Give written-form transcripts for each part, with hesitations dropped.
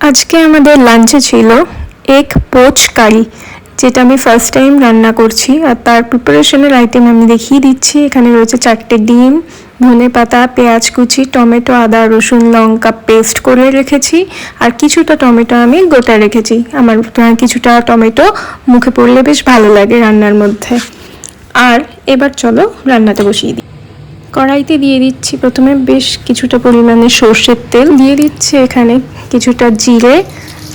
আজকে আমাদের লাঞ্চে ছিল এগ পোচ কারি, যেটা আমি ফার্স্ট টাইম রান্না করছি। আর তার প্রিপারেশনের আইটেম আমি দেখিয়ে দিচ্ছি। এখানে রয়েছে 4টে ডিম, ধনেপাতা, পেঁয়াজ কুচি, টমেটো, আদা, রসুন, লঙ্কা পেস্ট করে রেখেছি। আর কিছুটা টমেটো আমি গোটা রেখেছি। আমার কিছুটা টমেটো মুখে পড়লে বেশ ভালো লাগে রান্নার মধ্যে। আর এবার চলো রান্নাটা বসিয়ে দিই। কড়াইতে দিয়ে দিচ্ছি প্রথমে বেশ কিছুটা পরিমাণে সর্ষের তেল, দিয়ে দিচ্ছি এখানে কিছুটা জিরে,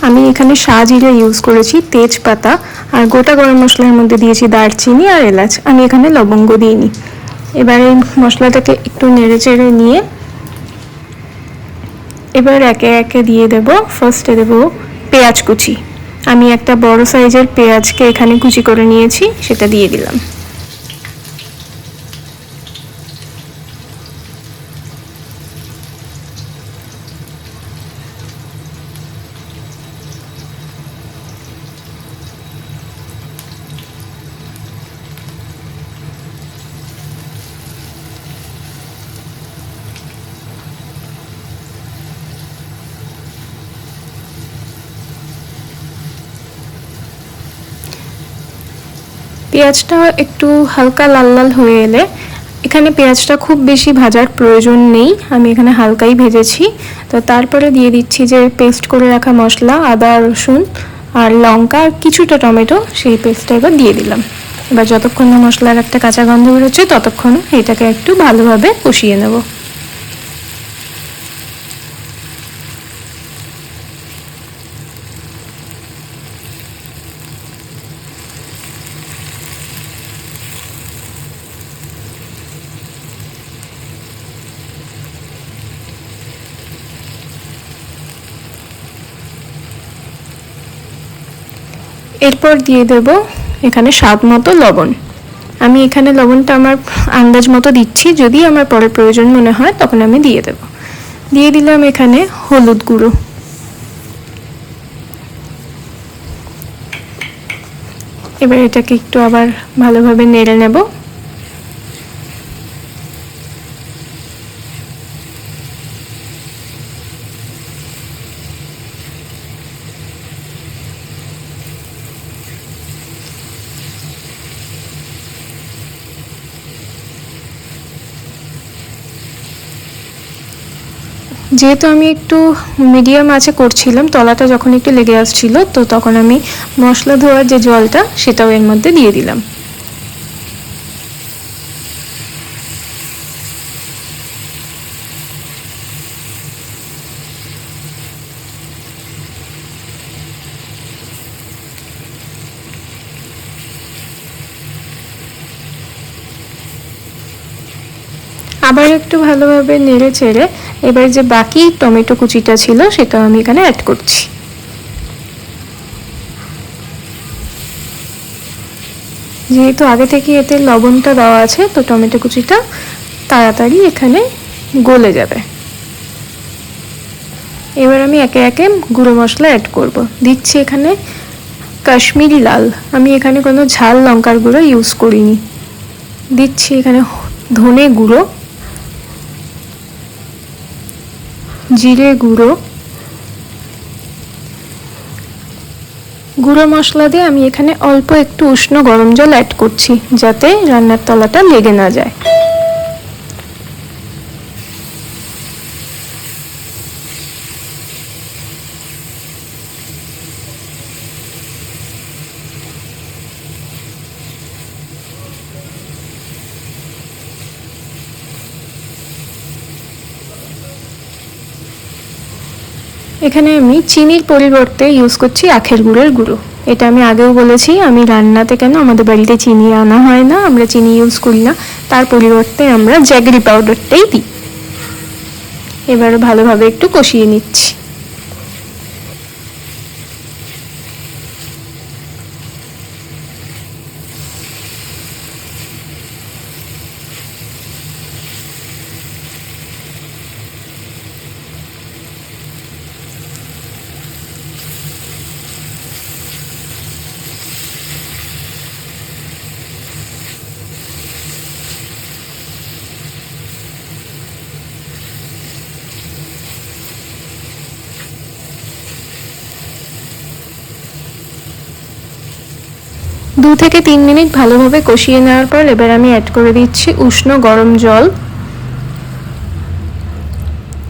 আমি এখানে সাজিরে ইউজ করেছি, তেজপাতা, আর গোটা গরম মশলার মধ্যে দিয়েছি দারচিনি আর এলাচ, আমি এখানে লবঙ্গ দিইনি। এবার এই মশলাটাকে একটু নেড়ে চেড়ে নিয়ে এবার একে একে দিয়ে দেব। ফার্স্টে দেব পেঁয়াজ কুচি, আমি একটা বড় সাইজের পেঁয়াজকে এখানে কুচি করে নিয়েছি, সেটা দিয়ে দিলাম। পেঁয়াজটা একটু হালকা লাল লাল হয়ে এলে, এখানে পেঁয়াজটা খুব বেশি ভাজার প্রয়োজন নেই, আমি এখানে হালকাই ভেজেছি। তো তারপরে দিয়ে দিচ্ছি যে পেস্ট করে রাখা মশলা, আদা রসুন আর লঙ্কা আর কিছুটা টমেটো, সেই পেস্টটা এবার দিয়ে দিলাম। এবার যতক্ষণ না মশলার একটা কাঁচা গন্ধ বেরোচ্ছে ততক্ষণ এটাকে একটু ভালোভাবে কষিয়ে নেব। এরপর দিয়ে দেব এখানে স্বাদ মতো লবণ। আমি এখানে লবণটা আমার আন্দাজ মতো দিচ্ছি, যদি আমার পরে প্রয়োজন মনে হয় তখন আমি দিয়ে দেব। দিয়ে দিলাম এখানে হলুদ গুঁড়ো। এবার এটাকে একটু আবার ভালোভাবে নেড়ে নেব। যেহেতু আমি একটু মিডিয়াম আঁচে করছিলাম, তলাটা যখন একটু লেগে আসছিল, তো তখন আমি মশলা ধোয়ার যে জলটা সেটাও এর মধ্যে দিয়ে দিলাম। আবার একটু ভালোভাবে নেড়ে চেড়ে এবার যে বাকি টমেটো কুচিটা ছিল সেটাও আমি এখানে অ্যাড করছি। যেহেতু আগে থেকে এতে লবণটা দেওয়া আছে, তো টমেটো কুচিটা তাড়াতাড়ি এখানে গলে যাবে। এবার আমি একে একে গুঁড়ো মশলা অ্যাড করব। দিচ্ছি এখানে কাশ্মীরি লাল, আমি এখানে কোনো ঝাল লঙ্কার গুঁড়ো ইউজ করিনি। দিচ্ছি এখানে ধনে গুঁড়ো, জিরে গুঁড়ো। গুঁড়ো মশলা দিয়ে আমি এখানে অল্প একটু উষ্ণ গরম জল অ্যাড করছি, যাতে রান্নার তলাটা লেগে না যায়। এখানে আমি চিনির পরিবর্তে ইউজ করছি আখের গুড়ের গুঁড়ো। এটা আমি আগেও বলেছি, আমি রান্নাতে কেন আমাদের বাড়িতে চিনি আনা হয় না, আমরা চিনি ইউজ করি না, তার পরিবর্তে আমরা জ্যাগরি পাউডারটাই দিই। এবার ভালোভাবে একটু কষিয়ে নিচ্ছি। 2 থেকে 3 মিনিট ভালোভাবে কষিয়ে নেওয়ার পর এবার আমি অ্যাড করে দিচ্ছি উষ্ণ গরম জল।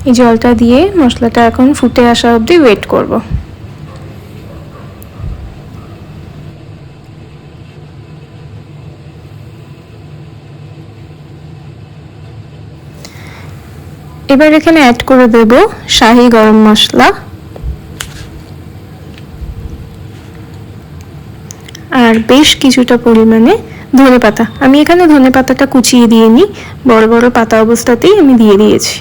এই জলটা দিয়ে মশলাটা এখন ফুটে আসা অবধি ওয়েট করব। এবার এখানে অ্যাড করে দেব শাহি গরম মশলা আর বেশ কিছুটা পরিমাণে ধনেপাতা। আমি এখানে ধনেপাতাটা কুচিয়ে দিইনি, বড় বড় পাতা অবস্থাতেই আমি দিয়ে দিয়েছি।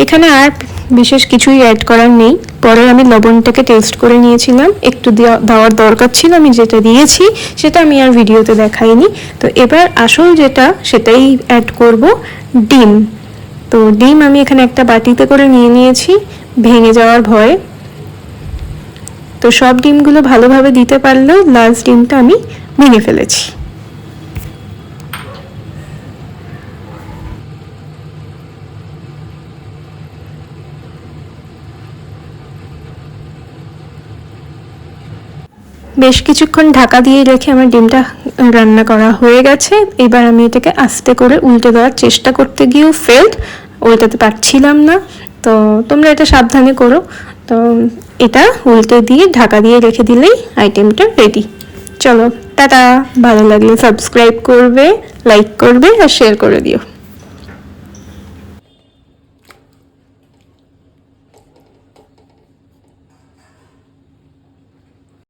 এখানে আর বিশেষ কিছুই অ্যাড করার নেই। পরে আমি লবণটাকে টেস্ট করে নিয়েছিলাম, একটু দেওয়ার দরকার ছিল, আমি যেটা দিয়েছি সেটা আমি আর ভিডিওতে দেখাইনি। তো এবার আসল যেটা সেটাই অ্যাড করব, ডিম। তো ডিম আমি এখানে একটা বাটিতে করে নিয়ে নিয়েছি ভেঙে যাওয়ার ভয়ে। তো সব ডিমগুলো ভালোভাবে দিতে পারলেও লাস্ট ডিমটা আমি ভেঙে ফেলেছি। বেশ কিছুক্ষণ ঢাকা দিয়ে রেখে আমার ডিমটা রান্না করা হয়ে গেছে। এবার আমি এটাকে আস্তে করে উল্টে দেওয়ার চেষ্টা করতে গিয়েও ফেলড, উল্টাতে পারছিলাম না। তো তোমরা এটা সাবধানে করো। তো এটা উল্টে দিয়ে ঢাকা দিয়ে রেখে দিলেই আইটেমটা রেডি। চলো টাটা, ভালো লাগলে সাবস্ক্রাইব করবে, লাইক করবে আর শেয়ার করে দিও।